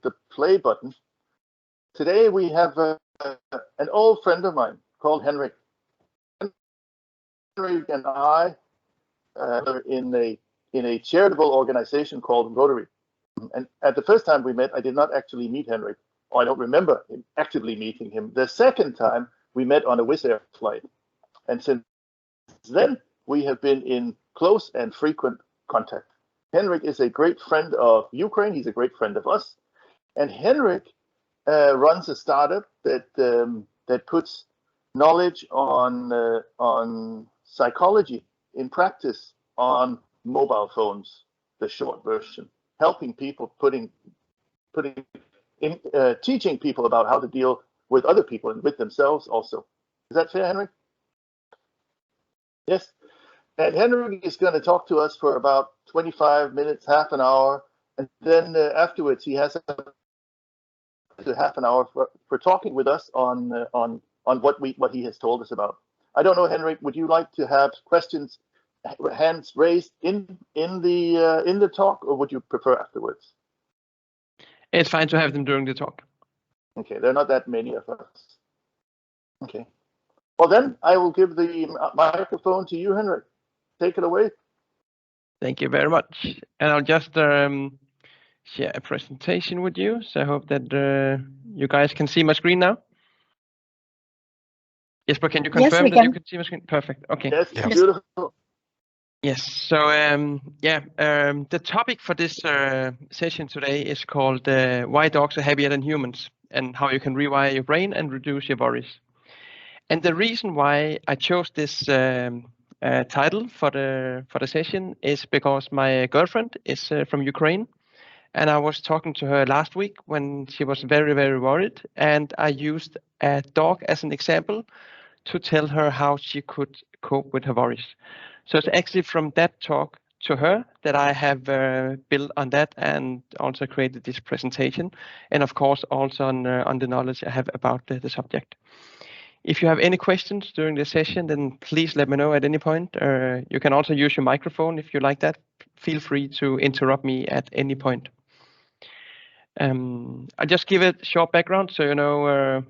hit the play button. Today we have an old friend of mine called Henrik. Henrik and I are in a charitable organization called Rotary. And at the first time we met, I did not actually meet Henrik, or I don't remember actively meeting him. The second time we met on a Wizz Air flight. And since then, we have been in close and frequent contact. Henrik is a great friend of Ukraine. He's a great friend of us. And Henrik runs a startup that puts knowledge on psychology in practice on mobile phones, the short version, helping people, teaching people about how to deal with other people and with themselves also. Is that fair, Henrik? Yes. And Henrik is going to talk to us for about 25 minutes, half an hour, and then afterwards he has half an hour for talking with us on what he has told us about. I don't know, Henrik, would you like to have questions, hands raised in the talk, or would you prefer afterwards? It's fine to have them during the talk. Okay, there are not that many of us. Okay. Well, then I will give the microphone to you, Henrik. Take it away. Thank you very much. And I'll just share a presentation with you. So I hope that you guys can see my screen now. Jesper, can you confirm that you can see my screen? Perfect. Okay. Yes, yeah. Beautiful. Yes. So the topic for this session today is called "Why Dogs Are Happier Than Humans" and how you can rewire your brain and reduce your worries. And the reason why I chose this title for the session is because my girlfriend is from Ukraine, and I was talking to her last week when she was very, very worried, and I used a dog as an example to tell her how she could cope with her worries. So it's actually from that talk to her that I have built on that and also created this presentation, and of course also on the knowledge I have about the subject. If you have any questions during the session, then please let me know at any point. You can also use your microphone if you like that. Feel free to interrupt me at any point. I'll just give a short background so you know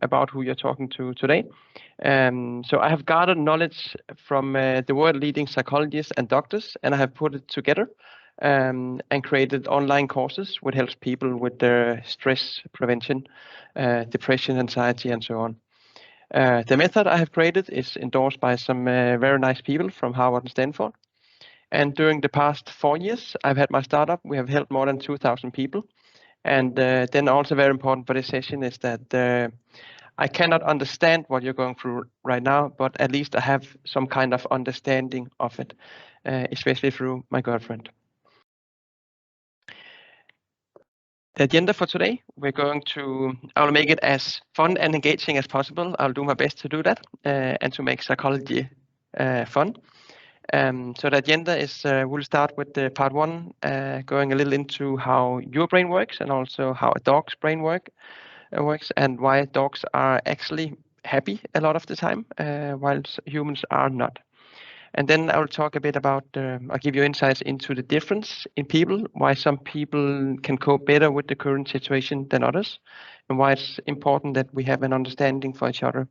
about who you're talking to today. So I have gathered knowledge from the world-leading psychologists and doctors, and I have put it together and created online courses which helps people with their stress prevention, depression, anxiety, and so on. The method I have created is endorsed by some very nice people from Harvard and Stanford. And during the past 4 years, I've had my startup. We have helped more than 2,000 people. And then also very important for this session is that I cannot understand what you're going through right now, but at least I have some kind of understanding of it, especially through my girlfriend. The agenda for today, I'll make it as fun and engaging as possible. I'll do my best to do that and to make psychology fun. So the agenda is we'll start with the part 1, going a little into how your brain works and also how a dog's brain works and why dogs are actually happy a lot of the time, while humans are not. And then I'll talk a bit about, I'll give you insights into the difference in people, why some people can cope better with the current situation than others, and why it's important that we have an understanding for each other.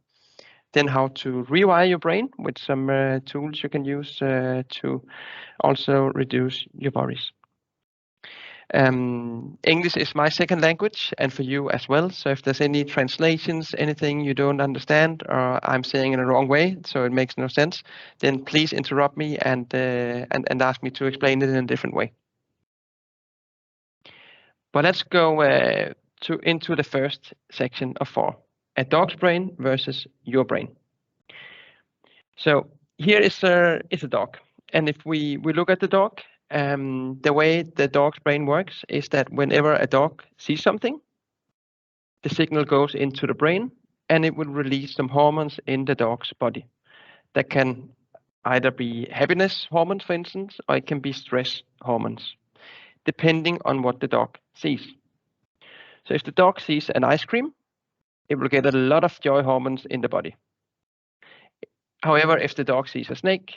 Then how to rewire your brain with some tools you can use to also reduce your worries. English is my second language and for you as well. So if there's any translations, anything you don't understand or I'm saying in the wrong way, so it makes no sense, then please interrupt me and ask me to explain it in a different way. But let's go into the first section of 4, a dog's brain versus your brain. So here is a dog. And if we look at the dog, the way the dog's brain works is that whenever a dog sees something, the signal goes into the brain and it will release some hormones in the dog's body. That can either be happiness hormones, for instance, or it can be stress hormones, depending on what the dog sees. So if the dog sees an ice cream, it will get a lot of joy hormones in the body. However, if the dog sees a snake,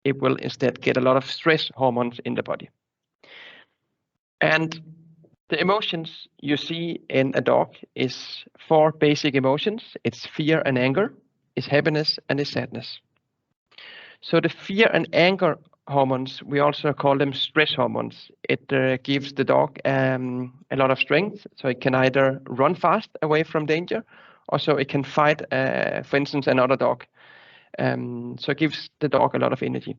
it will instead get a lot of stress hormones in the body. And The emotions you see in a dog is 4 basic emotions. It's fear and anger, it's happiness, and it's sadness. So the fear and anger hormones, we also call them stress hormones. It gives the dog a lot of strength, so it can either run fast away from danger, or so it can fight, for instance, another dog. So it gives the dog a lot of energy.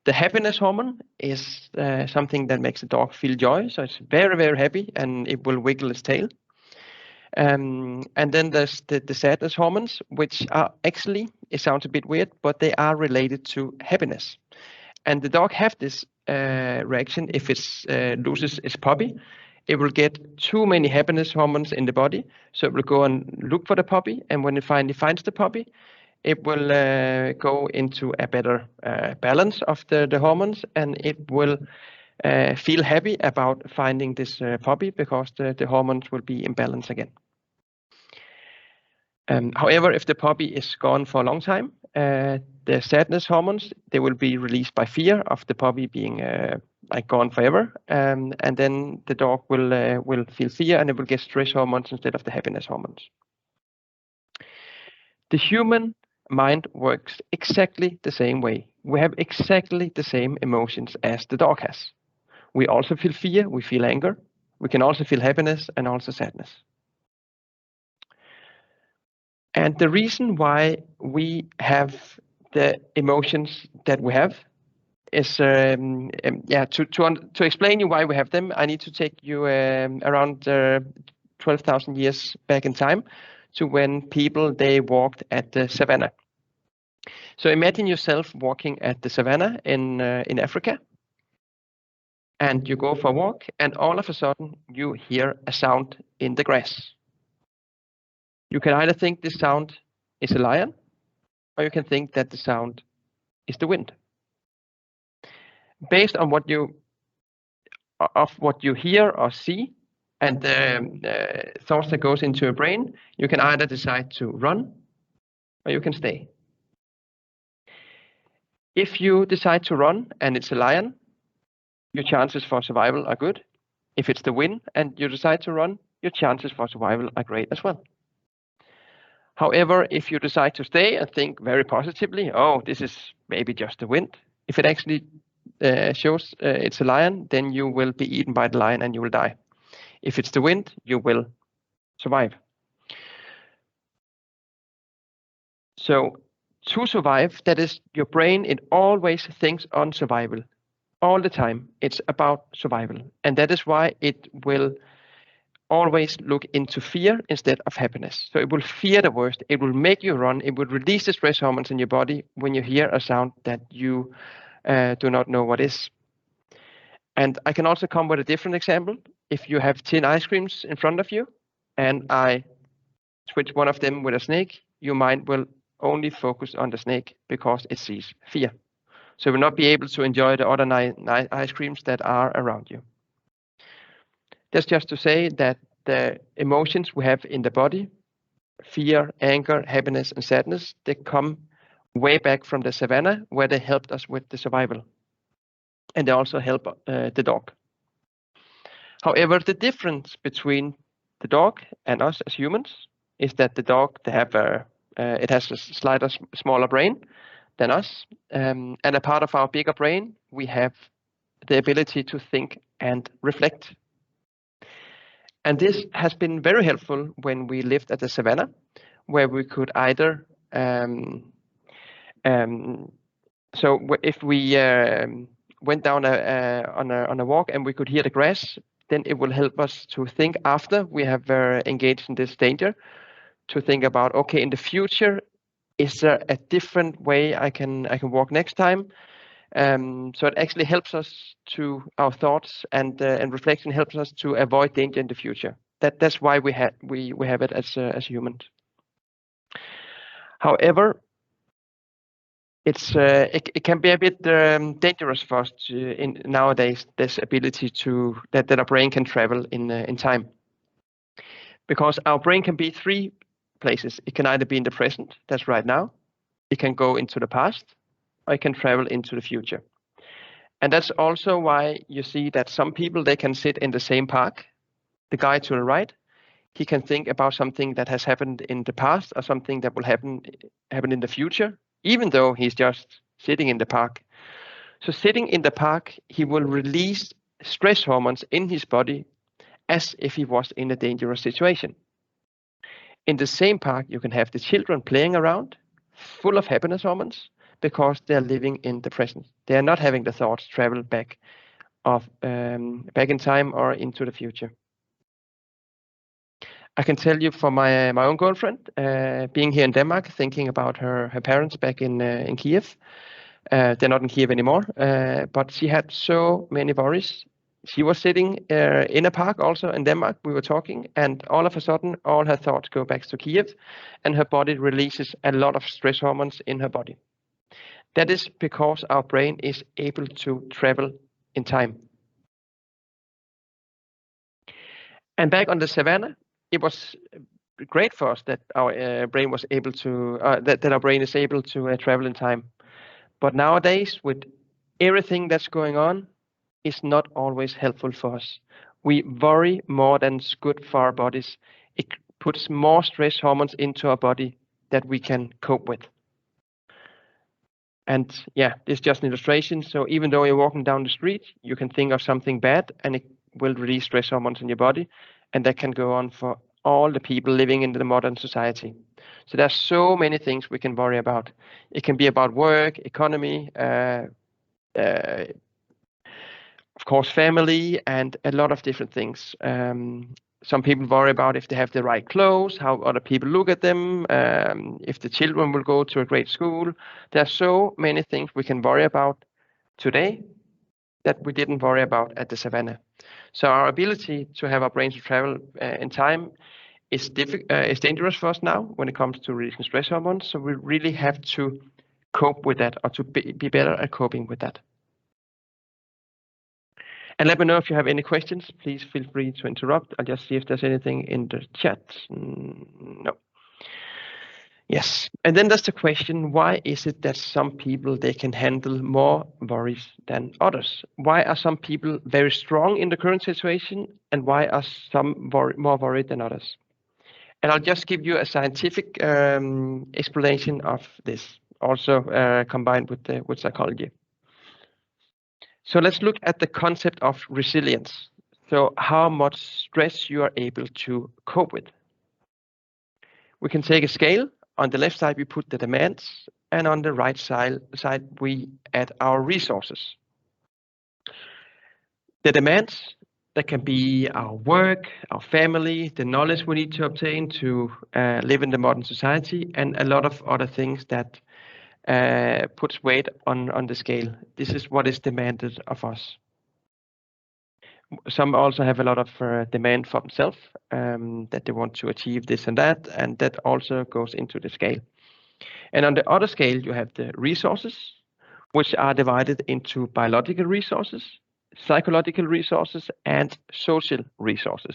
The happiness hormone is something that makes the dog feel joy, so it's very, very happy, and it will wiggle its tail. And then there's the sadness hormones, which are actually, it sounds a bit weird, but they are related to happiness. And the dog have this reaction if it loses its puppy. It will get too many happiness hormones in the body, so it will go and look for the puppy, and when it finally finds the puppy, it will go into a better balance of the hormones, and it will feel happy about finding this puppy because the hormones will be in balance again. However, if the puppy is gone for a long time, the sadness hormones, they will be released by fear of the puppy being like gone forever, and then the dog will feel fear, and it will get stress hormones instead of the happiness hormones. The human mind works exactly the same way. We have exactly the same emotions as the dog has. We also feel fear, we feel anger, we can also feel happiness and also sadness. And the reason why we have the emotions that we have is, to explain you why we have them, I need to take you around 12,000 years back in time to when people, they walked at the savannah. So imagine yourself walking at the savannah in Africa, and you go for a walk, and all of a sudden you hear a sound in the grass. You can either think this sound is a lion, or you can think that the sound is the wind. Based on what you hear or see, and the thoughts that goes into your brain, you can either decide to run, or you can stay. If you decide to run and it's a lion, your chances for survival are good. If it's the wind and you decide to run, your chances for survival are great as well. However, if you decide to stay and think very positively, oh, this is maybe just the wind, if it actually shows it's a lion, then you will be eaten by the lion and you will die. If it's the wind, you will survive. So to survive, that is, your brain, it always thinks on survival. All the time, it's about survival. And that is why it will always look into fear instead of happiness. So it will fear the worst. It will make you run. It will release the stress hormones in your body when you hear a sound that you do not know what is. And I can also come with a different example. If you have 10 ice creams in front of you and I switch one of them with a snake, your mind will only focus on the snake because it sees fear. So you will not be able to enjoy the other 9 ice creams that are around you. That's just to say that the emotions we have in the body, fear, anger, happiness, and sadness, they come way back from the savannah where they helped us with the survival. And they also help the dog. However, the difference between the dog and us as humans is that the dog, they have it has a slightly smaller brain than us. And a part of our bigger brain, we have the ability to think and reflect. And this has been very helpful when we lived at the savannah, where we could either, so if we went down on a walk and we could hear the grass, then it will help us to think after we have engaged in this danger, to think about, okay, in the future, is there a different way I can walk next time? So it actually helps us to our thoughts, and reflection helps us to avoid danger in the future. That's why we have it as humans. However, it can be a bit dangerous for us nowadays, this ability to that our brain can travel in time, because our brain can be 3 places. It can either be in the present, that's right now. It can go into the past, or it can travel into the future. And that's also why you see that some people, they can sit in the same park. The guy to the right, he can think about something that has happened in the past or something that will happen in the future, even though he's just sitting in the park. So sitting in the park, he will release stress hormones in his body as if he was in a dangerous situation. In the same park, you can have the children playing around, full of happiness hormones, because they're living in the present. They are not having the thoughts travel back in time or into the future. I can tell you for my own girlfriend, being here in Denmark, thinking about her parents back in Kiev. They're not in Kiev anymore, but she had so many worries. She was sitting in a park also in Denmark. We were talking, and all of a sudden, all her thoughts go back to Kiev, and her body releases a lot of stress hormones in her body. That is because our brain is able to travel in time. And back on the savannah, it was great for us that our brain was able to that our brain is able to travel in time. But nowadays, with everything that's going on, it's not always helpful for us. We worry more than's good for our bodies. It puts more stress hormones into our body that we can cope with. And yeah, this is just an illustration. So even though you're walking down the street, you can think of something bad and it will release stress hormones in your body. And that can go on for all the people living in the modern society. So there's so many things we can worry about. It can be about work, economy, of course, family, and a lot of different things. Some people worry about if they have the right clothes, how other people look at them, if the children will go to a great school. There are so many things we can worry about today that we didn't worry about at the savannah. So our ability to have our brains to travel in time is dangerous for us now when it comes to releasing stress hormones. So we really have to cope with that, or to be better at coping with that. And let me know if you have any questions. Please feel free to interrupt. I'll just see if there's anything in the chat. No. Yes. And then there's the question, why is it that some people, they can handle more worries than others? Why are some people very strong in the current situation, and why are some more worried than others? And I'll just give you a scientific explanation of this, also combined with psychology. So let's look at the concept of resilience. So how much stress you are able to cope with. We can take a scale. On the left side, we put the demands, and on the right side we add our resources. The demands, that can be our work, our family, the knowledge we need to obtain to live in the modern society, and a lot of other things that puts weight on the scale. This is what is demanded of us. Some also have a lot of demand for themselves, that they want to achieve this and that also goes into the scale. And on the other scale, you have the resources, which are divided into biological resources, psychological resources, and social resources.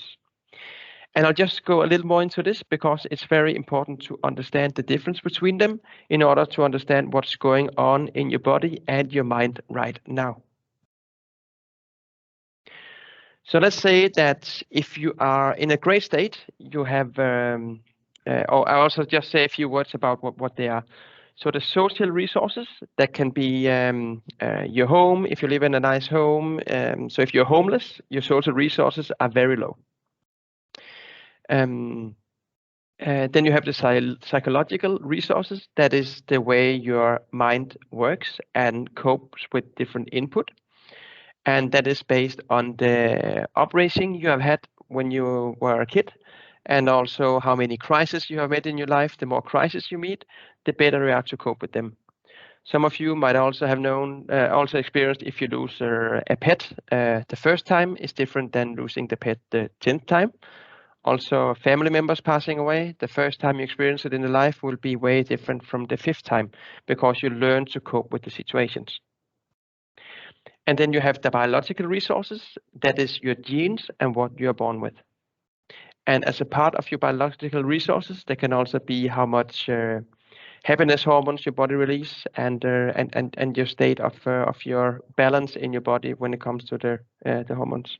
And I'll just go a little more into this because it's very important to understand the difference between them in order to understand what's going on in your body and your mind right now. So let's say that if you are in a great state, you have, or I also just say a few words about what they are. So the social resources, that can be your home, if you live in a nice home. So if you're homeless, your social resources are very low. Then you have the psychological resources. That is the way your mind works and copes with different input. And that is based on the upbringing you have had when you were a kid, and also how many crises you have met in your life. The more crises you meet, the better you are to cope with them. Some of you might also have also experienced if you lose a pet the first time is different than losing the pet the 10th time. Also, family members passing away, the first time you experience it in the life will be way different from the 5th time, because you learn to cope with the situations. And then you have the biological resources, that is your genes and what you're born with. And as a part of your biological resources, there can also be how much happiness hormones your body release, and your state of your balance in your body when it comes to the hormones.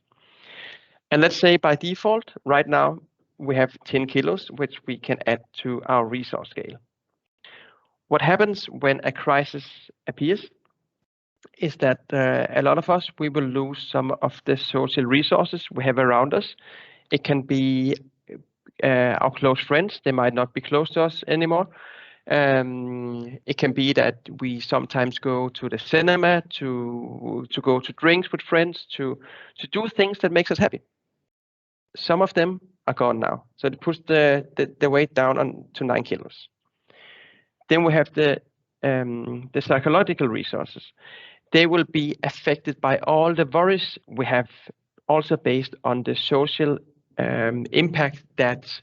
And let's say by default, right now, we have 10 kilos, which we can add to our resource scale. What happens when a crisis appears is that a lot of us, we will lose some of the social resources we have around us. It can be our close friends. They might not be close to us anymore. It can be that we sometimes go to the cinema, to go to drinks with friends, to do things that makes us happy. Some of them are gone now. So it puts the weight down to 9 kilos. Then we have the psychological resources. They will be affected by all the worries we have, also based on the social impact that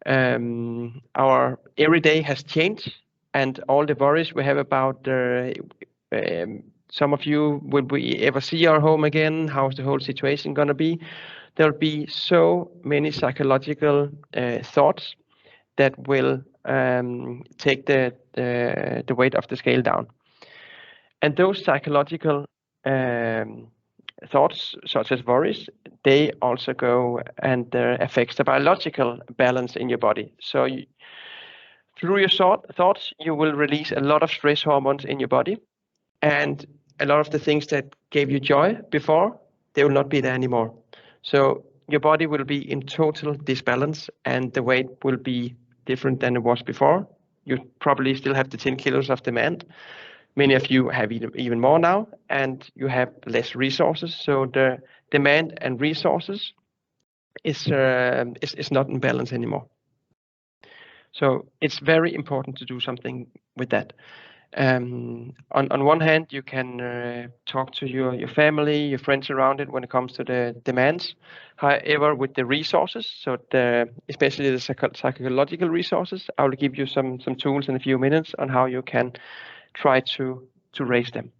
our everyday has changed, and all the worries we have about some of you, will we ever see our home again? How's the whole situation going to be? There'll be so many psychological thoughts that will take the weight of the scale down. And those psychological thoughts, such as worries, they also go and affects the biological balance in your body. So through your thoughts, you will release a lot of stress hormones in your body, and a lot of the things that gave you joy before, they will not be there anymore. So your body will be in total disbalance, and the weight will be different than it was before. You probably still have the 10 kilos of demand. Many of you have even more now, and you have less resources. So the demand and resources is not in balance anymore. So it's very important to do something with that. On one hand, you can talk to your family, your friends around it when it comes to the demands. However, with the resources, so especially the psychological resources, I will give you some tools in a few minutes on how you can try to raise them.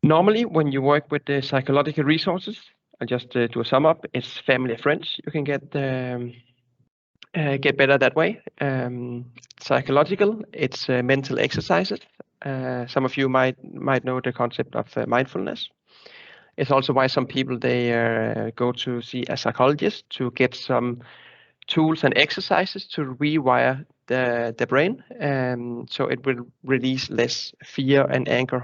Normally, when you work with the psychological resources, I'll just do a sum up. It's family and friends. You can get better that way. Psychological, it's mental exercises. Some of you might know the concept of mindfulness. It's also why some people, they go to see a psychologist to get some tools and exercises to rewire the brain, so it will release less fear and anger,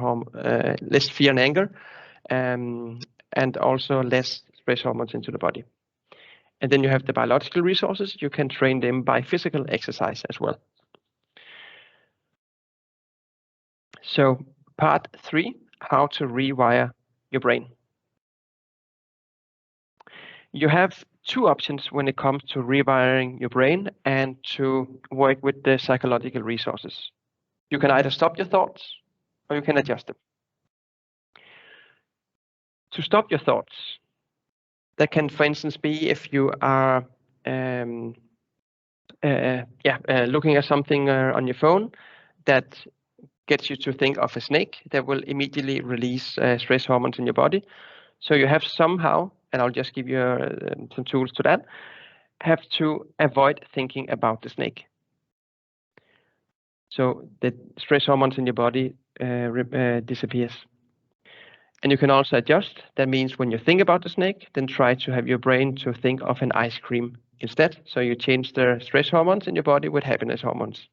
and also less stress hormones into the body. And then you have the biological resources. You can train them by physical exercise as well. So part 3, how to rewire your brain. You have 2 options when it comes to rewiring your brain and to work with the psychological resources. You can either stop your thoughts or you can adjust them. To stop your thoughts, that can, for instance, be if you are looking at something on your phone that gets you to think of a snake, that will immediately release stress hormones in your body. So you have somehow, and I'll just give you some tools to that, have to avoid thinking about the snake. So the stress hormones in your body disappears. And you can also adjust. That means when you think about the snake, then try to have your brain to think of an ice cream instead. So you change the stress hormones in your body with happiness hormones.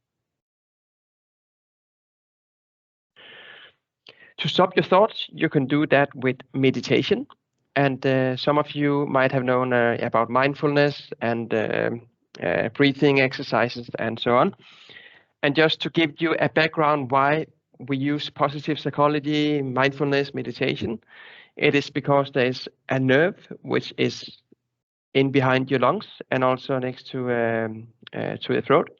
To stop your thoughts, you can do that with meditation. And some of you might have known about mindfulness and breathing exercises and so on. And just to give you a background why we use positive psychology, mindfulness, meditation, it is because there's a nerve which is in behind your lungs and also next to the throat.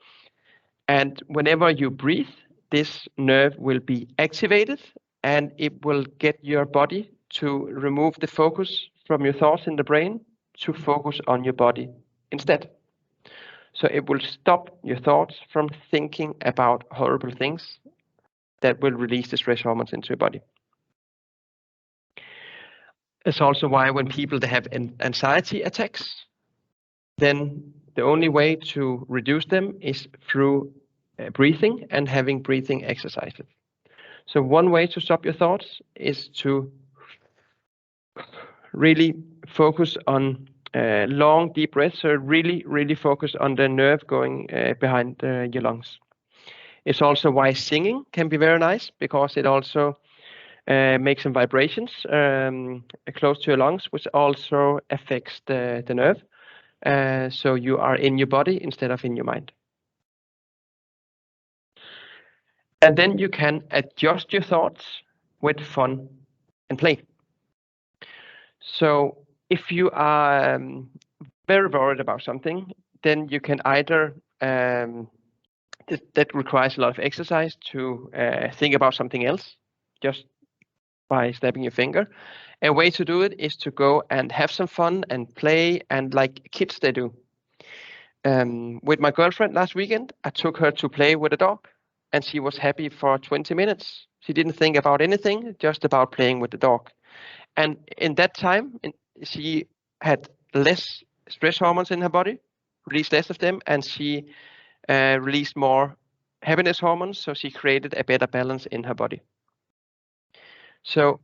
And whenever you breathe, this nerve will be activated, and it will get your body to remove the focus from your thoughts in the brain to focus on your body instead. So it will stop your thoughts from thinking about horrible things that will release the stress hormones into your body. It's also why when people, they have anxiety attacks, then the only way to reduce them is through breathing and having breathing exercises. So one way to stop your thoughts is to really focus on long, deep breaths. So really focus on the nerve going behind your lungs. It's also why singing can be very nice, because it also makes some vibrations close to your lungs, which also affects the nerve. So you are in your body instead of in your mind. And then you can adjust your thoughts with fun and play. So if you are very worried about something, then you can either, that requires a lot of exercise, to think about something else just by snapping your finger. A way to do it is to go and have some fun and play, and like kids they do. With my girlfriend last weekend, I took her to play with a dog, and she was happy for 20 minutes. She didn't think about anything, just about playing with the dog. And in that time, she had less stress hormones in her body, released less of them, and she released more happiness hormones, so she created a better balance in her body. So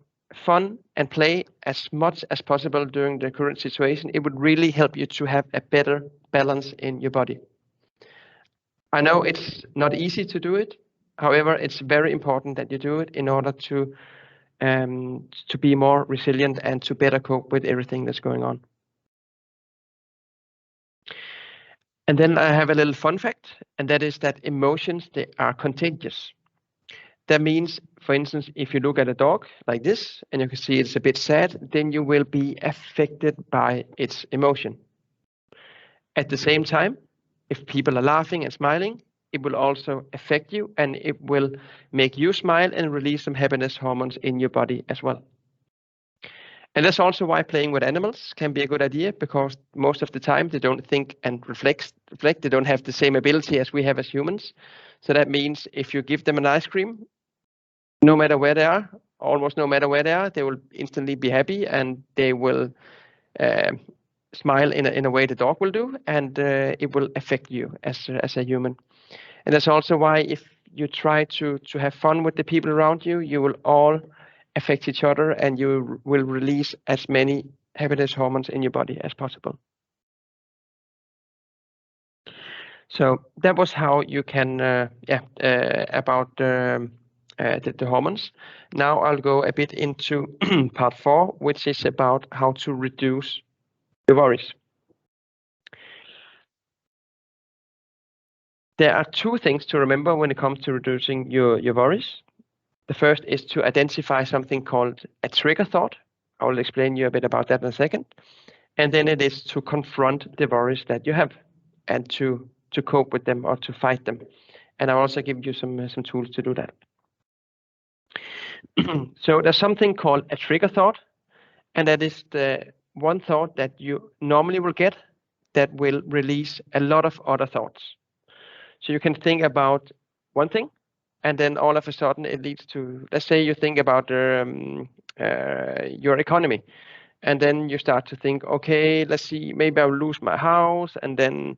fun and play as much as possible during the current situation. It would really help you to have a better balance in your body. I know it's not easy to do it. However, it's very important that you do it in order to be more resilient and to better cope with everything that's going on. And then I have a little fun fact, and that is that emotions, they are contagious. That means, for instance, if you look at a dog like this and you can see it's a bit sad, then you will be affected by its emotion. At the same time, if people are laughing and smiling, it will also affect you, and it will make you smile and release some happiness hormones in your body as well. And that's also why playing with animals can be a good idea, because most of the time they don't think and reflect. They don't have the same ability as we have as humans. So that means if you give them an ice cream, no matter where they are, almost no matter where they are, they will instantly be happy, and they will smile in a way the dog will do, and it will affect you as a human. And that's also why if you try to have fun with the people around you, you will all affect each other, and you will release as many happiness hormones in your body as possible. So that was how you can, about the hormones. Now I'll go a bit into part 4, which is about how to reduce your worries. There are 2 things to remember when it comes to reducing your worries. The first is to identify something called a trigger thought. I will explain you a bit about that in a second. And then it is to confront the worries that you have, and to cope with them or to fight them. And I'll also give you some tools to do that. So there's something called a trigger thought, and that is the one thought that you normally will get that will release a lot of other thoughts. So you can think about one thing, and then all of a sudden it leads to, let's say you think about your economy, and then you start to think, okay, let's see, maybe I'll lose my house, and then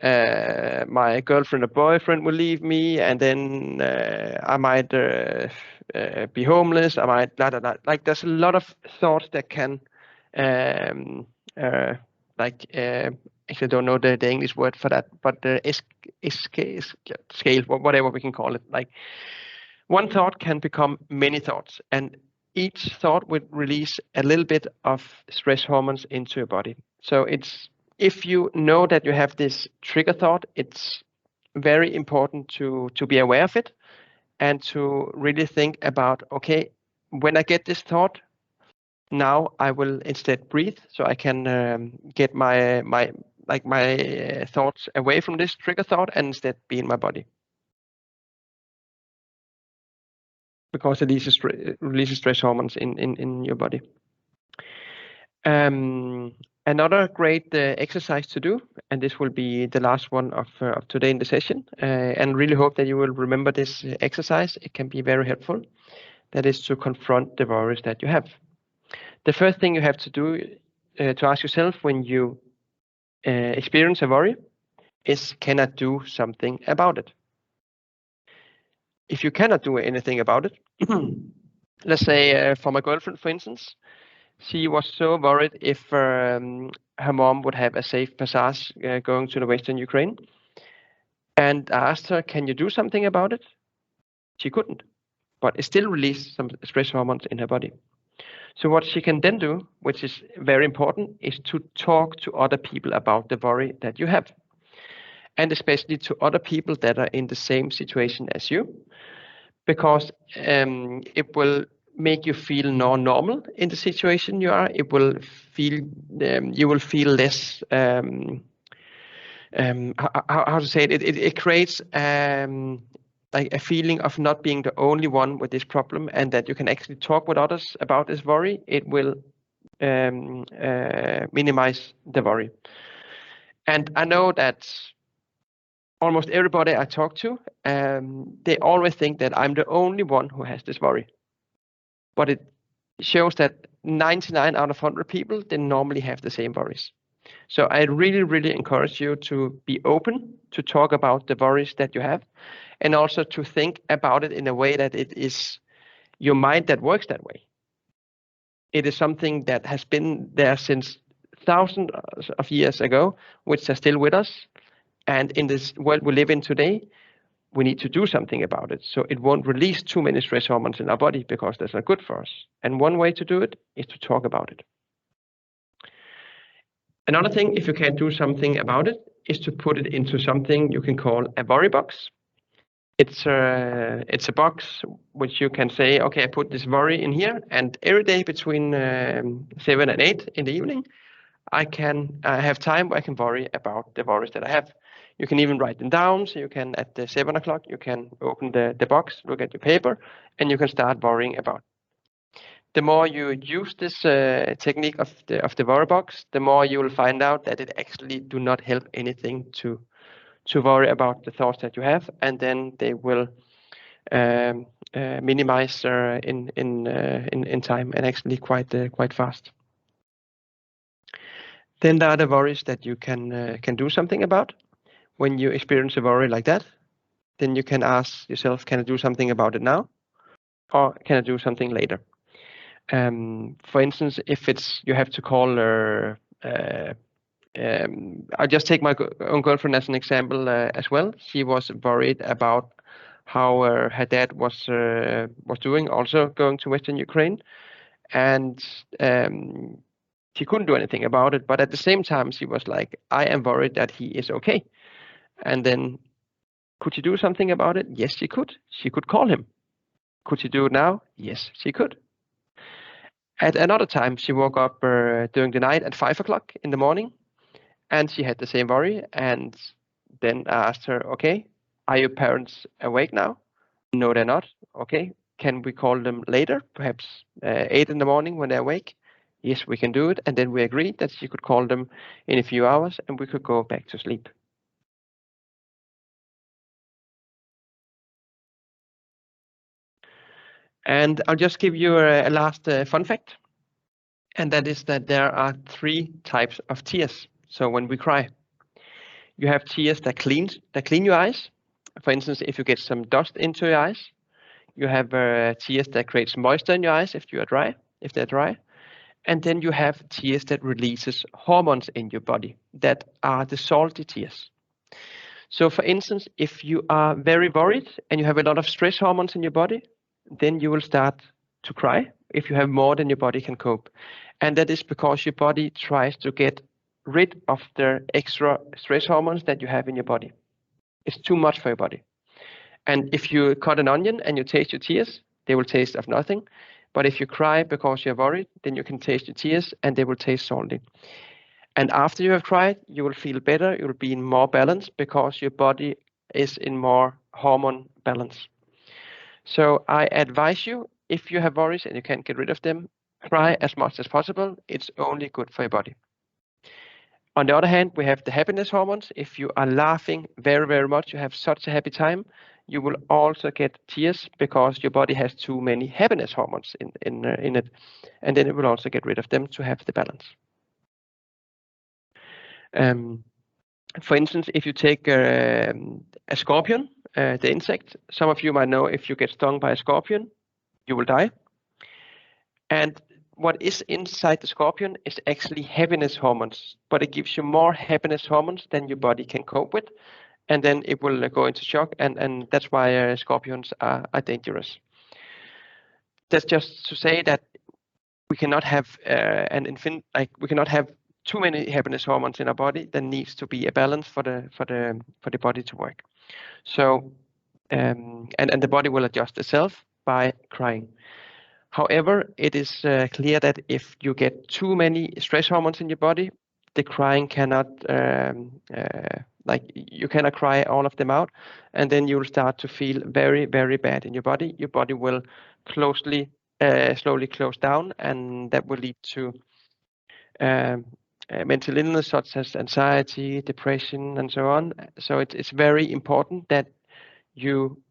my girlfriend or boyfriend will leave me, and then I might be homeless, I might, like there's a lot of thoughts that can, actually I don't know the English word for that, but scale, whatever we can call it. Like one thought can become many thoughts, and each thought would release a little bit of stress hormones into your body. So if you know that you have this trigger thought, it's very important to be aware of it, and to really think about, okay, when I get this thought, now I will instead breathe, so I can get my thoughts away from this trigger thought and instead be in my body. Because it releases stress hormones in your body. Another great exercise to do, and this will be the last one of today in the session, and really hope that you will remember this exercise. It can be very helpful. That is to confront the worries that you have. The first thing you have to do to ask yourself when you experience a worry is, can I do something about it? If you cannot do anything about it, let's say for my girlfriend, for instance, she was so worried if her mom would have a safe passage going to the Western Ukraine. And I asked her, can you do something about it? She couldn't, but it still released some stress hormones in her body. So what she can then do, which is very important, is to talk to other people about the worry that you have. And especially to other people that are in the same situation as you, because it will make you feel more normal in the situation you are. It will feel, you will feel less, how to say it, it creates like a feeling of not being the only one with this problem, and that you can actually talk with others about this worry. It will minimize the worry. And I know that almost everybody I talk to, they always think that I'm the only one who has this worry. But it shows that 99 out of 100 people, they normally have the same worries. So I really, really encourage you to be open to talk about the worries that you have, and also to think about it in a way that it is your mind that works that way. It is something that has been there since thousands of years ago, which are still with us. And in this world we live in today, we need to do something about it, so it won't release too many stress hormones in our body, because that's not good for us. And one way to do it is to talk about it. Another thing, if you can't do something about it, is to put it into something you can call a worry box. It's a box which you can say, okay, I put this worry in here, and every day between 7 and 8 in the evening, I have time where I can worry about the worries that I have. You can even write them down. So you can, at the 7 o'clock, you can open the box, look at your paper, and you can start worrying about. The more you use this technique of the worry box, the more you will find out that it actually do not help anything to worry about the thoughts that you have, and then they will minimize in time, and actually quite fast. Then there are the worries that you can do something about. When you experience a worry like that, then you can ask yourself, can I do something about it now? Or can I do something later? For instance, if it's, you have to call I'll just take my own girlfriend as an example as well. She was worried about how her dad was doing, also going to Western Ukraine. And she couldn't do anything about it. But at the same time, she was like, I am worried that he is okay. And then, could she do something about it? Yes, she could. She could call him. Could she do it now? Yes, she could. At another time, she woke up during the night at 5 o'clock in the morning, and she had the same worry. And then I asked her, okay, are your parents awake now? No, they're not. Okay, can we call them later, perhaps 8 in the morning when they're awake? Yes, we can do it. And then we agreed that she could call them in a few hours, and we could go back to sleep. And I'll just give you a last fun fact. And that is that there are 3 types of tears. So when we cry, you have tears that clean your eyes. For instance, if you get some dust into your eyes. You have tears that creates moisture in your eyes if they're dry. And then you have tears that releases hormones in your body that are the salty tears. So for instance, if you are very worried and you have a lot of stress hormones in your body, then you will start to cry if you have more than your body can cope. And that is because your body tries to get rid of the extra stress hormones that you have in your body. It's too much for your body. And if you cut an onion and you taste your tears, they will taste of nothing. But if you cry because you're worried, then you can taste your tears and they will taste salty. And after you have cried, you will feel better. You will be in more balance because your body is in more hormone balance. So I advise you, if you have worries and you can't get rid of them, cry as much as possible. It's only good for your body. On the other hand, we have the happiness hormones. If you are laughing very, very much, you have such a happy time, you will also get tears because your body has too many happiness hormones in it. And then it will also get rid of them to have the balance. For instance, if you take a scorpion, the insect, some of you might know if you get stung by a scorpion, you will die. And what is inside the scorpion is actually happiness hormones, but it gives you more happiness hormones than your body can cope with. And then it will go into shock, and that's why scorpions are dangerous. That's just to say that we cannot have we cannot have too many happiness hormones in our body. There needs to be a balance for the body to work. So and the body will adjust itself by crying. However, it is clear that if you get too many stress hormones in your body, the crying cannot you cannot cry all of them out, and then you'll start to feel very, very bad in your body. Your body will slowly close down, and that will lead to mental illness such as anxiety, depression, and so on. So it's very important that you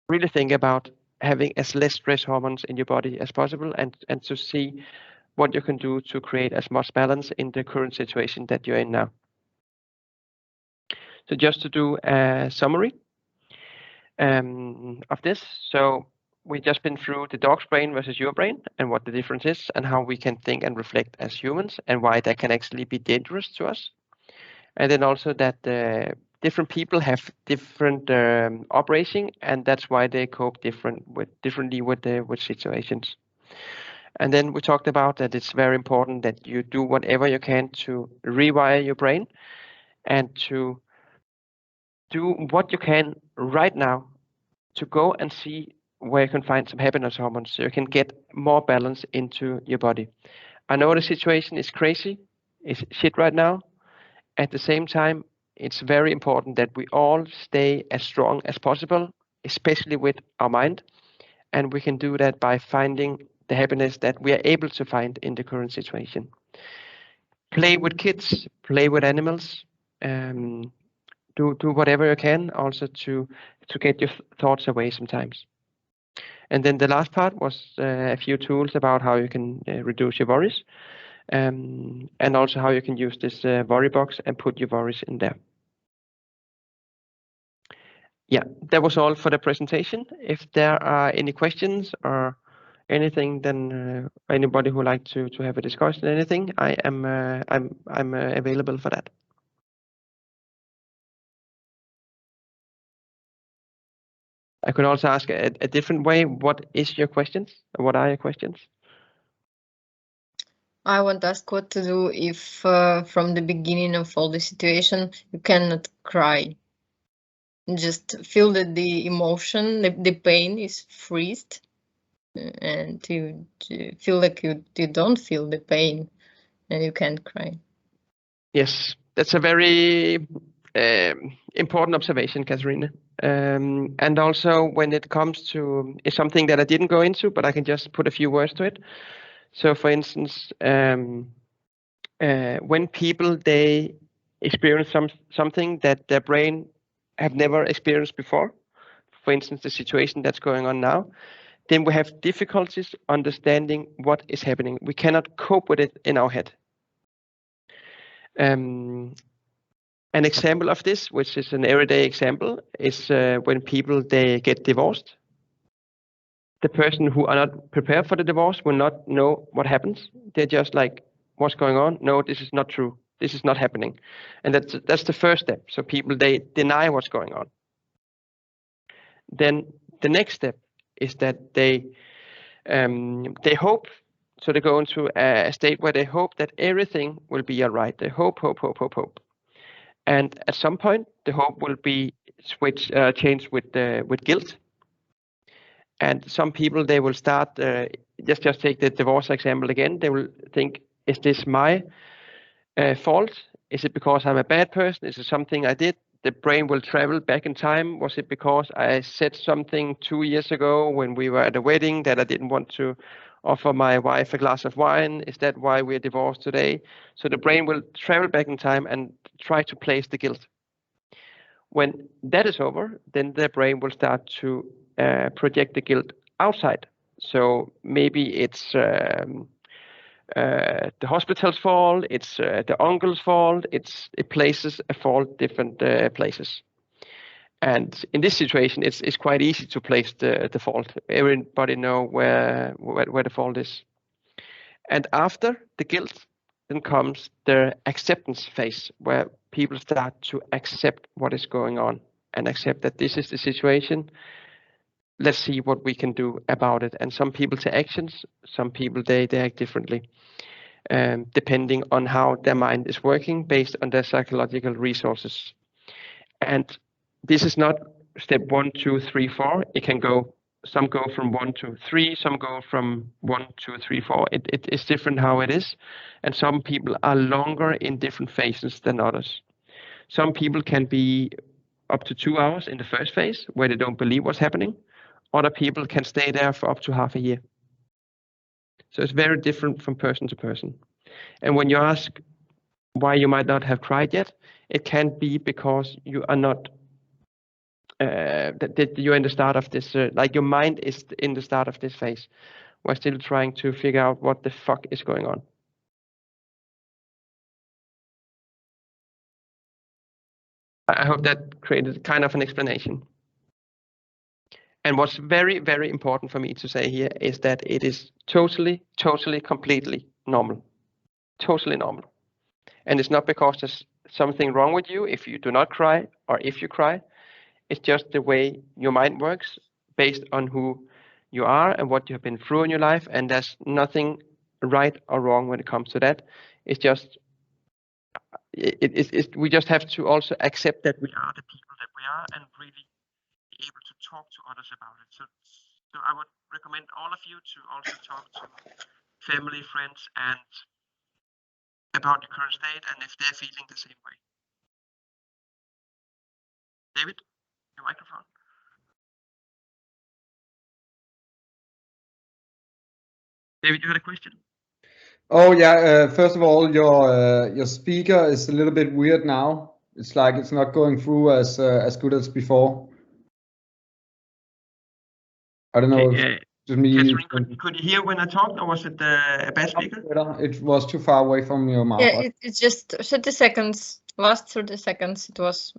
really think about having as less stress hormones in your body as possible, and to see what you can do to create as much balance in the current situation that you're in now. So just to do a summary of this. So we've just been through the dog's brain versus your brain and what the difference is and how we can think and reflect as humans and why that can actually be dangerous to us. And then also that different people have different upbringing, and that's why they cope differently with situations. And then we talked about that it's very important that you do whatever you can to rewire your brain and to do what you can right now to go and see where you can find some happiness hormones so you can get more balance into your body. I know the situation is crazy, it's shit right now. At the same time, it's very important that we all stay as strong as possible, especially with our mind. And we can do that by finding the happiness that we are able to find in the current situation. Play with kids, play with animals, do whatever you can also to get your thoughts away sometimes. And then the last part was a few tools about how you can reduce your worries, and also how you can use this worry box and put your worries in there. Yeah, that was all for the presentation. If there are any questions or anything, then anybody who would like to have a discussion, anything, I'm available for that. I could also ask a different way. What is your questions? What are your questions? I want to ask what to do if from the beginning of all the situation you cannot cry. Just feel that the emotion, the pain is freezed, and you feel like you don't feel the pain and you can't cry. Yes, that's a very important observation, Katharina. And also when it comes to, it's something that I didn't go into, but I can just put a few words to it. So for instance, when people, they experience something that their brain have never experienced before, for instance, the situation that's going on now, then we have difficulties understanding what is happening. We cannot cope with it in our head. An example of this, which is an everyday example, is when people, they get divorced. The person who are not prepared for the divorce will not know what happens. They're just like, what's going on? No, this is not true. This is not happening. And that's the first step. So people, they deny what's going on. Then the next step is that they hope. So they go into a state where they hope that everything will be all right. They hope. And at some point, the hope will be changed with guilt. And some people, they will start, just take the divorce example again. They will think, is this my fault? Is it because I'm a bad person? Is it something I did? The brain will travel back in time. Was it because I said something 2 years ago when we were at a wedding that I didn't want to offer my wife a glass of wine? Is that why we're divorced today? So the brain will travel back in time and try to place the guilt. When that is over, then the brain will start to project the guilt outside. So maybe it's the hospital's fault, it's the uncle's fault, it places a fault different places. And in this situation, it's quite easy to place the fault. Everybody know where the fault is. And after the guilt, then comes the acceptance phase, where people start to accept what is going on and accept that this is the situation. Let's see what we can do about it. And some people take actions, some people they act differently, depending on how their mind is working based on their psychological resources. And this is not step 1, 2, 3, 4. It can go, some go from 1 to 3, some go from 1, 2, 3, 4. It is different how it is. And some people are longer in different phases than others. Some people can be up to 2 hours in the first phase where they don't believe what's happening. Other people can stay there for up to half a year. So it's very different from person to person. And when you ask why you might not have cried yet, it can be because you are not that you're in the start of this, like your mind is in the start of this phase. We're still trying to figure out what the fuck is going on. I hope that created kind of an explanation. And what's very, very important for me to say here is that it is totally, completely normal. Totally normal. And it's not because there's something wrong with you if you do not cry or if you cry. It's just the way your mind works based on who you are and what you have been through in your life. And there's nothing right or wrong when it comes to that. It's just, we just have to also accept that we are the people that we are and really be able to talk to others about it. So I would recommend all of you to also talk to family, friends, and about the current state and if they're feeling the same way. David, your microphone. David, you had a question? Oh yeah. First of all, your speaker is a little bit weird now. It's like it's not going through as good as before. I don't know. Okay, if me. Catherine, could you hear when I talked, or was it a bad speaker? It was too far away from your mouth. Yeah, it's just 30 seconds. Last 30 seconds, it was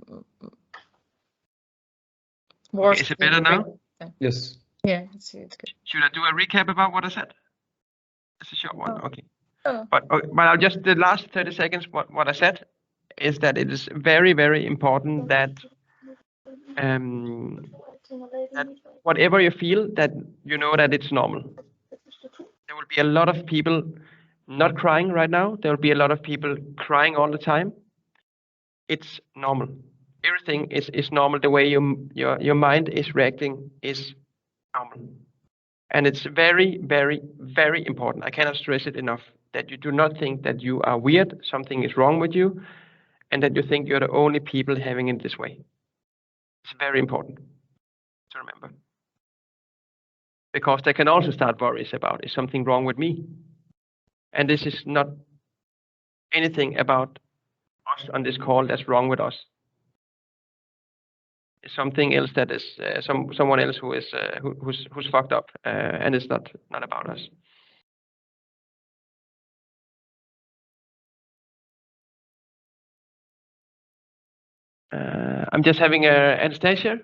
worse. Okay, is it better now? Yes. Yeah, it's good. Should I do a recap about what I said? It's a short one. Oh. Okay. Oh. But I'll just, the last 30 seconds, what I said is that it is very, very important that that whatever you feel, that you know that it's normal. There will be a lot of people not crying right now. There will be a lot of people crying all the time. It's normal. Everything is normal. The way your mind is reacting is normal. And it's very, very, very important. I cannot stress it enough that you do not think that you are weird, something is wrong with you, and that you think you're the only people having it this way. It's very important to remember. Because they can also start worries about, is something wrong with me? And this is not anything about us on this call that's wrong with us. It's something else that is someone else who is who's fucked up, and it's not about us. I'm just having Anastasia,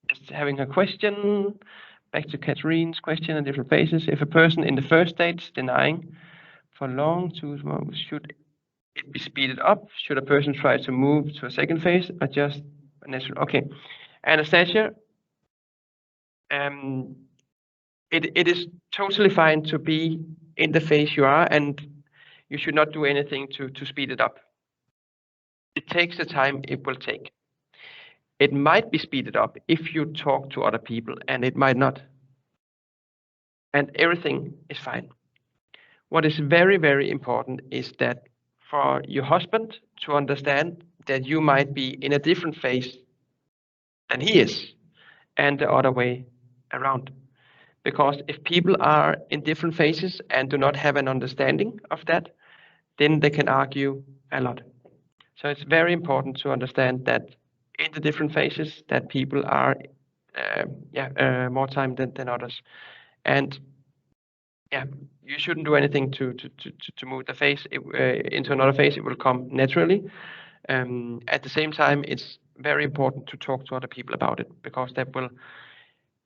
just having a question. Back to Katharine's question in different phases. If a person in the first stage denying for long too long, should it be speeded up? Should a person try to move to a second phase or just natural? Okay, Anastasia, it is totally fine to be in the phase you are, and you should not do anything to speed it up. It takes the time it will take. It might be speeded up if you talk to other people, and it might not. And everything is fine. What is very, very important is that for your husband to understand that you might be in a different phase than he is, and the other way around. Because if people are in different phases and do not have an understanding of that, then they can argue a lot. So it's very important to understand that in the different phases that people are more time than others. And yeah, you shouldn't do anything to move the face into another face. It will come naturally. At the same time, it's very important to talk to other people about it, because that will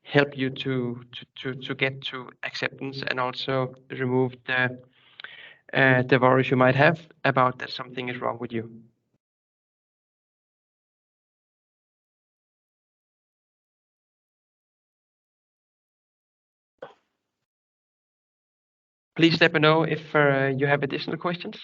help you to get to acceptance, and also remove the worries you might have about that something is wrong with you. Please let me know if you have additional questions.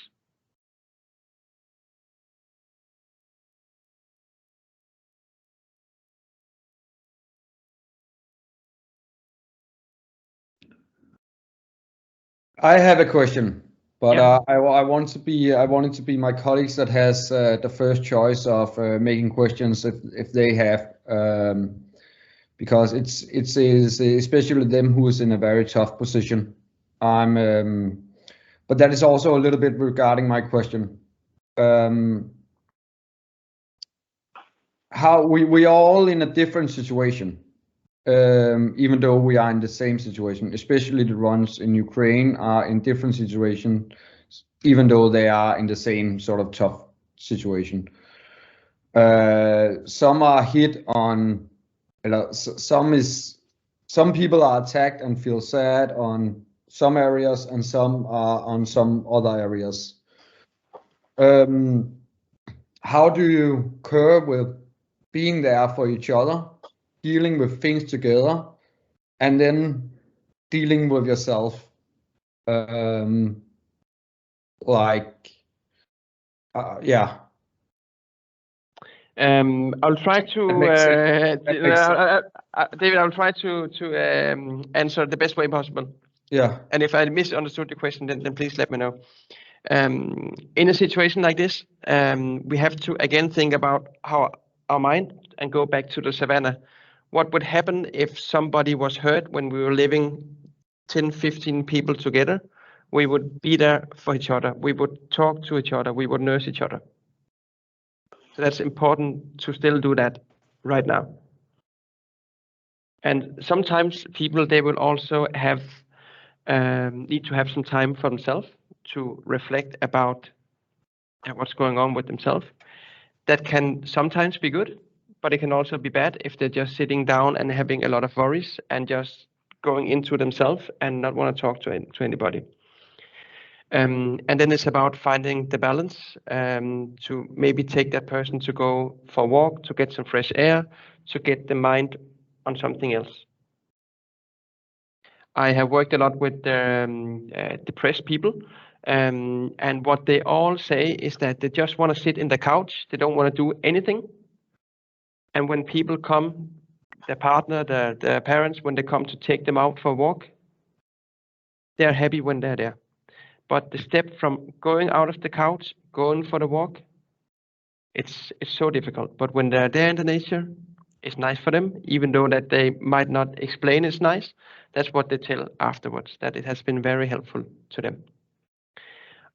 I have a question, but Yeah. I want it to be my colleagues that has the first choice of making questions if they have, because it's especially them who is in a very tough position. But that is also a little bit regarding my question. How we are all in a different situation. Even though we are in the same situation, especially the ones in Ukraine are in different situations, even though they are in the same sort of tough situation. Some are hit on, some people are attacked and feel sad on some areas, and some are on some other areas. How do you cope with being there for each other, dealing with things together, and then dealing with yourself? Yeah. I'll try to, David, I'll try to answer the best way possible. Yeah. And if I misunderstood your question, then please let me know. In a situation like this, we have to again think about how our mind, and go back to the savannah. What would happen if somebody was hurt when we were living 10, 15 people together? We would be there for each other. We would talk to each other. We would nurse each other. So that's important to still do that right now. And sometimes people, they will also have need to have some time for themselves to reflect about what's going on with themselves. That can sometimes be good, but it can also be bad if they're just sitting down and having a lot of worries and just going into themselves and not want to talk to anybody. And then it's about finding the balance, to maybe take that person to go for a walk, to get some fresh air, to get the mind on something else. I have worked a lot with depressed people, and what they all say is that they just want to sit in the couch. They don't want to do anything. And when people come, their partner, their parents, when they come to take them out for a walk, they're happy when they're there. But the step from going out of the couch, going for the walk, it's so difficult. But when they're there in the nature, it's nice for them, even though that they might not explain it's nice. That's what they tell afterwards, that it has been very helpful to them.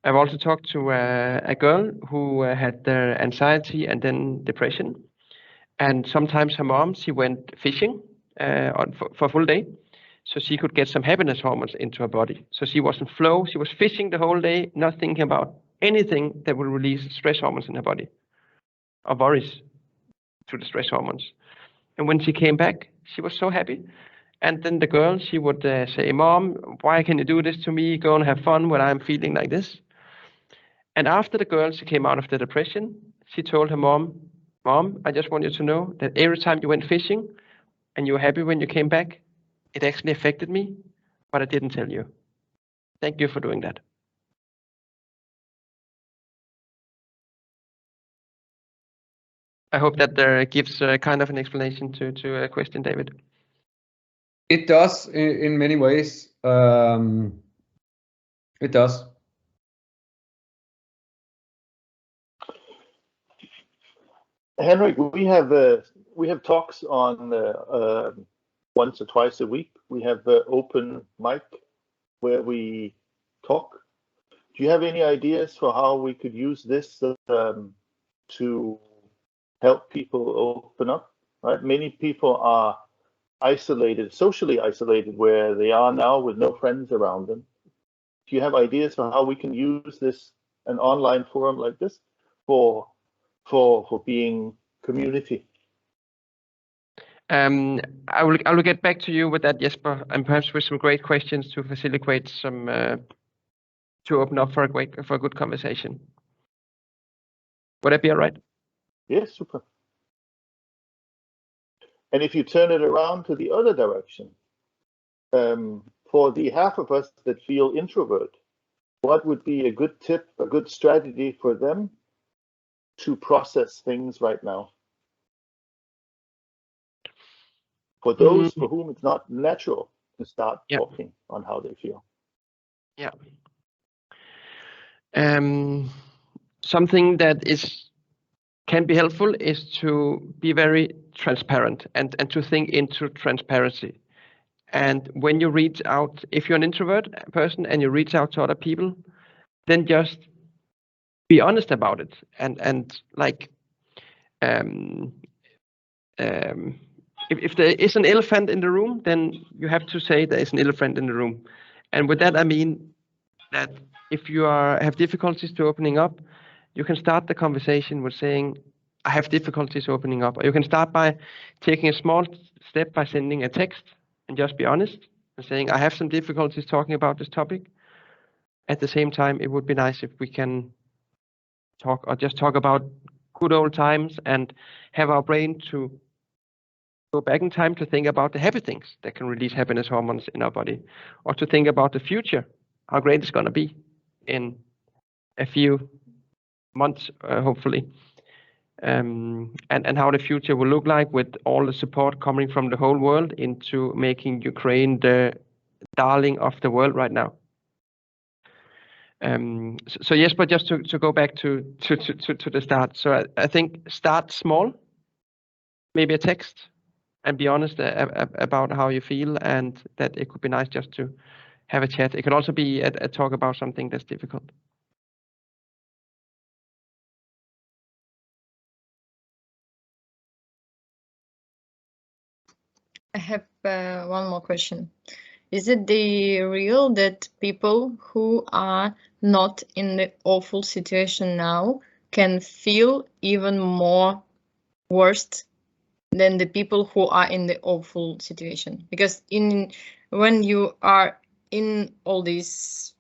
I've also talked to a girl who had anxiety and then depression. And sometimes her mom, she went fishing for a full day, so she could get some happiness hormones into her body. So she was in flow. She was fishing the whole day, not thinking about anything that will release stress hormones in her body, or worries to the stress hormones. And when she came back, she was so happy. And then the girl, she would say, "Mom, why can you do this to me? Go and have fun when I'm feeling like this." And after the girl, she came out of the depression, she told her mom, "Mom, I just want you to know that every time you went fishing and you were happy when you came back, it actually affected me, but I didn't tell you. Thank you for doing that." I hope that gives kind of an explanation to a question, David. It does in many ways. It does. Henrik, we have talks on once or twice a week. We have open mic where we talk. Do you have any ideas for how we could use this to help people open up? Right, many people are isolated, socially isolated, where they are now with no friends around them. Do you have ideas for how we can use this, an online forum like this, for being community? I will get back to you with that, Jesper, and perhaps with some great questions to facilitate some to open up for a good conversation. Would that be all right? Yes, super. And if you turn it around to the other direction, for the half of us that feel introvert, what would be a good tip, a good strategy for them to process things right now? For those for whom it's not natural to start talking on how they feel. Yeah. Something that can be helpful is to be very transparent and to think into transparency. And when you reach out, if you're an introvert person and you reach out to other people, then just be honest about it. And like, if there is an elephant in the room, then you have to say there is an elephant in the room. And with that, I mean that if you have difficulties to opening up, you can start the conversation with saying, I have difficulties opening up. Or you can start by taking a small step by sending a text and just be honest and saying, I have some difficulties talking about this topic. At the same time, it would be nice if we can talk about good old times and have our brain to go back in time to think about the happy things that can release happiness hormones in our body, or to think about the future, how great it's going to be in a few months, hopefully, and how the future will look like with all the support coming from the whole world into making Ukraine the darling of the world right now. So yes, but just to go back to the start. So I think start small, maybe a text, and be honest about how you feel, and that it could be nice just to have a chat. It could also be a talk about something that's difficult. I have one more question. Is it the real that people who are not in the awful situation now can feel even more worse than the people who are in the awful situation? Because when you are in all this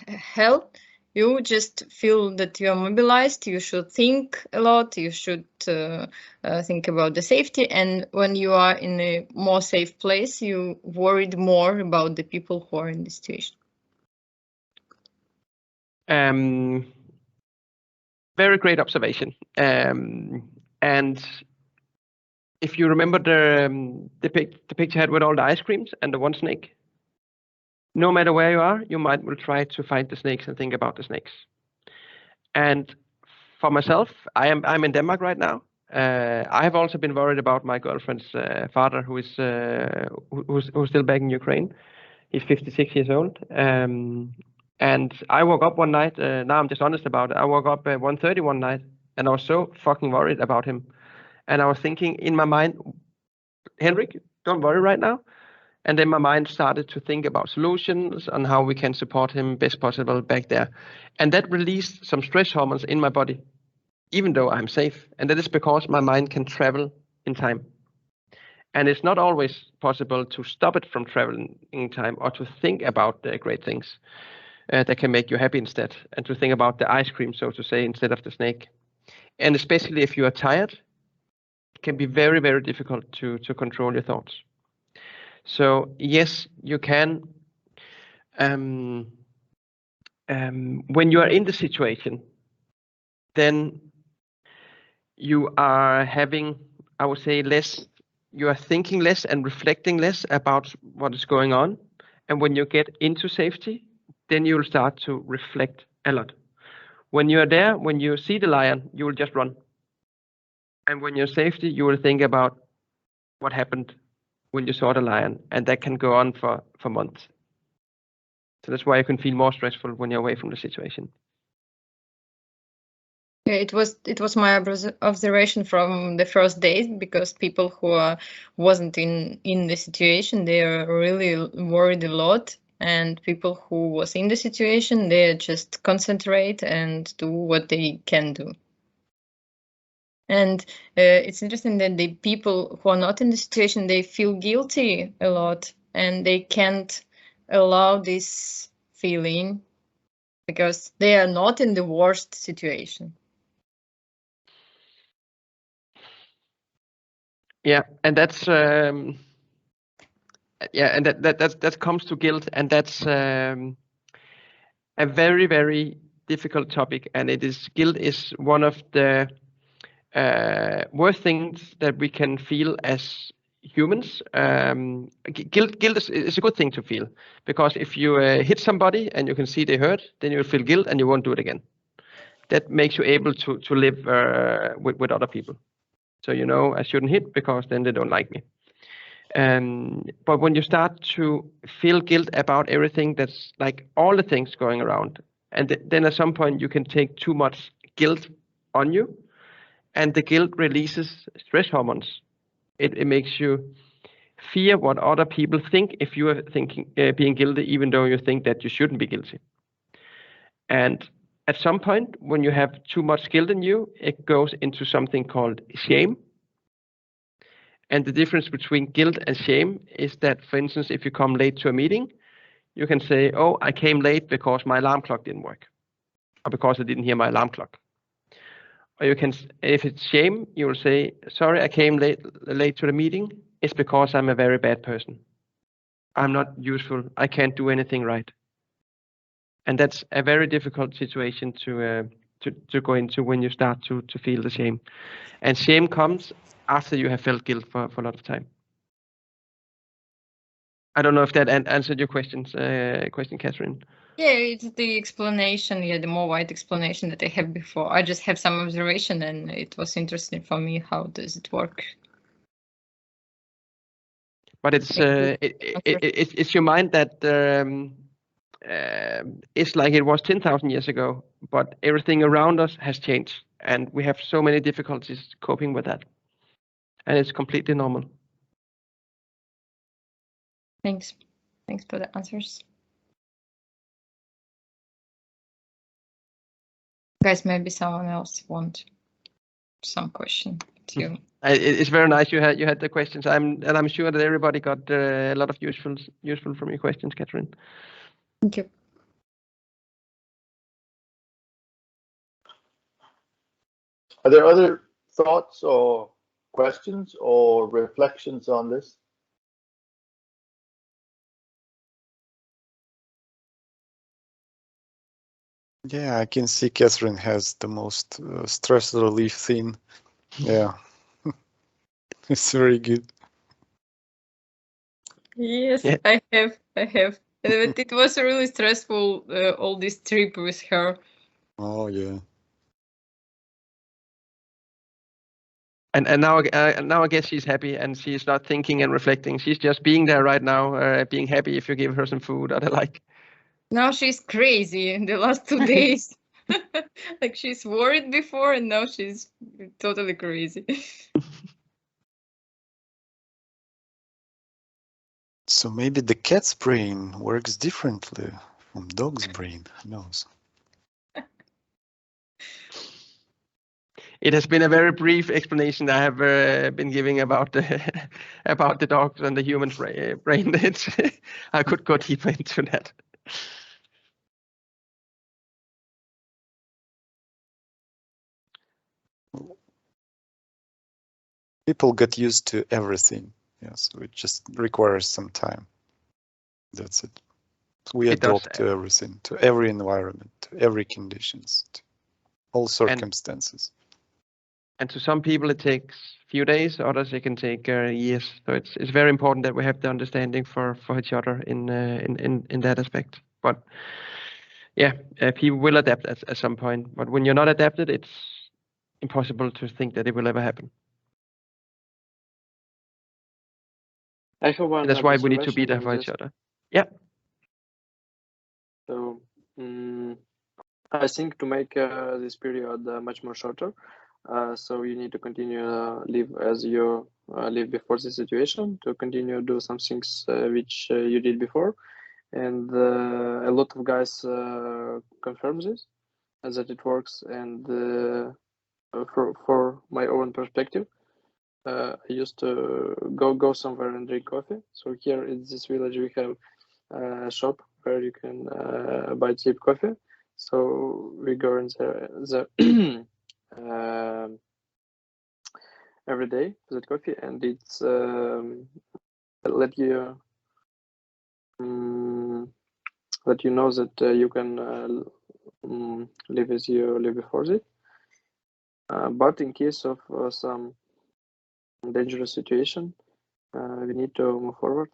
hell, you just feel that you are mobilized, you should think a lot, you should think about the safety, and when you are in a more safe place, you worried more about the people who are in this situation. Very great observation. And if you remember the picture I had with all the ice creams and the one snake, no matter where you are, you will try to find the snakes and think about the snakes. And for myself, I'm in Denmark right now. I have also been worried about my girlfriend's father, who's still back in Ukraine. He's 56 years old. And I woke up one night. Now I'm just honest about it. I woke up at 1:30 one night, and I was so fucking worried about him. And I was thinking in my mind, Henrik, don't worry right now. And then my mind started to think about solutions on how we can support him best possible back there. And that released some stress hormones in my body, even though I'm safe. And that is because my mind can travel in time. And it's not always possible to stop it from traveling in time, or to think about the great things that can make you happy instead, and to think about the ice cream, so to say, instead of the snake. And especially if you are tired, it can be very, very difficult to control your thoughts. So yes, you can. When you are in the situation, then you are having, I would say, less. You are thinking less and reflecting less about what is going on. And when you get into safety, then you will start to reflect a lot. When you are there, when you see the lion, you will just run. And when you're safety, you will think about what happened when you saw the lion, and that can go on for months. So that's why you can feel more stressful when you're away from the situation. Yeah, it was my observation from the first days, because people who wasn't in the situation, they are really worried a lot, and people who was in the situation, they just concentrate and do what they can do. And it's interesting that the people who are not in the situation, they feel guilty a lot, and they can't allow this feeling because they are not in the worst situation. Yeah, and that's and that comes to guilt, and that's a very, very difficult topic, and guilt is one of the worst things that we can feel as humans. Guilt is a good thing to feel, because if you hit somebody and you can see they hurt, then you'll feel guilt and you won't do it again. That makes you able to live with other people. So I shouldn't hit because then they don't like me. But when you start to feel guilt about everything, that's like all the things going around, and then at some point you can take too much guilt on you, and the guilt releases stress hormones. It makes you fear what other people think if you are being guilty, even though you think that you shouldn't be guilty. And at some point, when you have too much guilt in you, it goes into something called shame. And the difference between guilt and shame is that, for instance, if you come late to a meeting, you can say, oh, I came late because my alarm clock didn't work, or because I didn't hear my alarm clock. Or you can, if it's shame, you will say, sorry, I came late to the meeting. It's because I'm a very bad person. I'm not useful. I can't do anything right. And that's a very difficult situation to go into when you start to feel the shame. And shame comes after you have felt guilt for a lot of time. I don't know if that answered your question, Catherine. Yeah, it's the explanation, the more wide explanation that I have before. I just have some observation, and it was interesting for me. How does it work? But it's your mind that it's like it was 10,000 years ago, but everything around us has changed, and we have so many difficulties coping with that, and it's completely normal. Thanks for the answers. Guys, maybe someone else want some question to you. It's very nice you had the questions. I'm sure that everybody got a lot of useful from your questions, Catherine. Thank you. Are there other thoughts or questions or reflections on this? Yeah, I can see Catherine has the most stress relief thing. Yeah, it's very good. Yes, Yeah. I have. But it was really stressful, all this trip with her. Oh yeah. And now I guess she's happy, and she's not thinking and reflecting. She's just being there right now, being happy if you give her some food or the like. Now she's crazy in the last 2 days. Like, she's worried before, and now she's totally crazy. So maybe the cat's brain works differently from dog's brain. Who knows? It has been a very brief explanation I have been giving about the dogs and the human brain. I could go deeper into that. People get used to everything. Yes, it just requires some time. That's it. We adapt to everything, to every environment, to every conditions, to all circumstances. And to some people it takes few days, others it can take years. So it's very important that we have the understanding for each other in that aspect. But yeah, people will adapt at some point. But when you're not adapted, it's impossible to think that it will ever happen. I have one. That's why we need to be there for each other. Yeah. So I think to make this period much more shorter, so you need to continue live as you live before the situation, to continue do some things which you did before, and a lot of guys confirm this that it works. And for my own perspective, I used to go somewhere and drink coffee. So here in this village we have a shop where you can buy cheap coffee. So we go in the every day for that coffee, and it's let you know that you can live as you live before it. But in case of some dangerous situation, we need to move forward.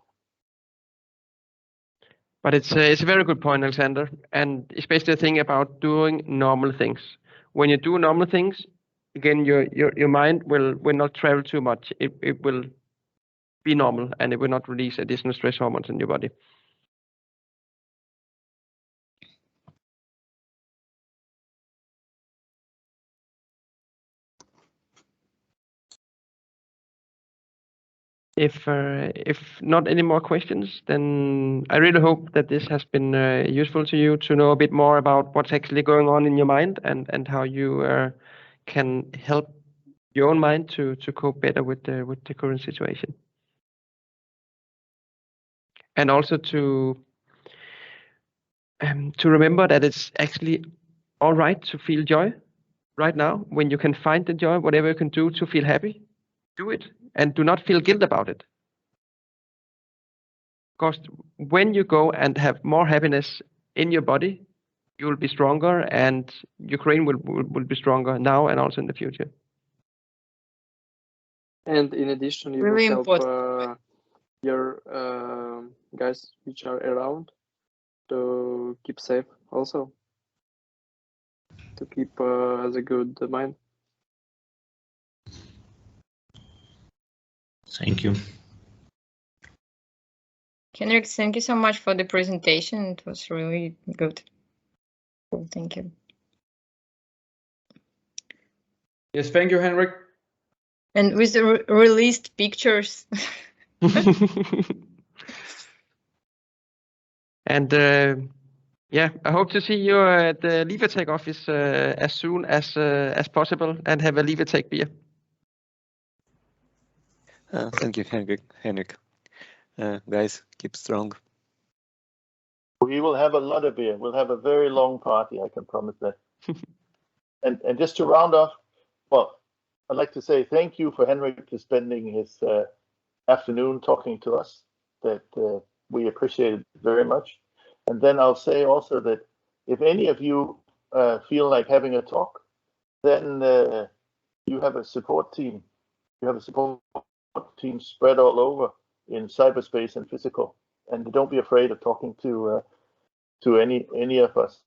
But it's a very good point, Alexander, and especially the thing about doing normal things. When you do normal things, again, your mind will not travel too much. It will be normal, and it will not release additional stress hormones in your body. If not any more questions, then I really hope that this has been useful to you to know a bit more about what's actually going on in your mind, and how you can help your own mind to cope better with the current situation, and also to remember that it's actually all right to feel joy right now. When you can find the joy, whatever you can do to feel happy, do it, and do not feel guilt about it. Because when you go and have more happiness in your body, you will be stronger, and Ukraine will be stronger now and also in the future. And in addition, you Really will help important. your guys which are around to keep safe, also to keep the good mind. Thank you. Henrik, thank you so much for the presentation. It was really good. Cool, thank you. Yes, thank you, Henrik. And with the released pictures. And yeah, I hope to see you at the LivaTech office as soon as possible, and have a LivaTech beer. Thank you, Henrik. Guys, keep strong. We will have a lot of beer. We'll have a very long party, I can promise that. and just to round off, well, I'd like to say thank you for Henrik for spending his afternoon talking to us. That we appreciate it very much. And then I'll say also that if any of you feel like having a talk, then you have a support team. You have a support team spread all over in cyberspace and physical. And don't be afraid of talking to any of us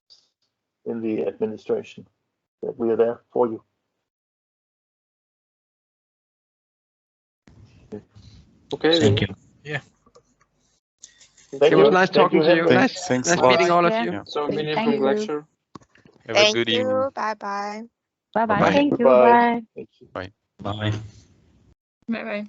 in the administration. That we are there for you. Okay. Thank you. Yeah. Thank It you. was nice talking to you. Thanks Nice a lot. meeting all of Yeah. you. Yeah. So meeting Thank from you. lecture. Have a good evening. Bye bye. Bye bye. Bye. Thank you. Goodbye. Bye. Thank you. Bye. Bye bye.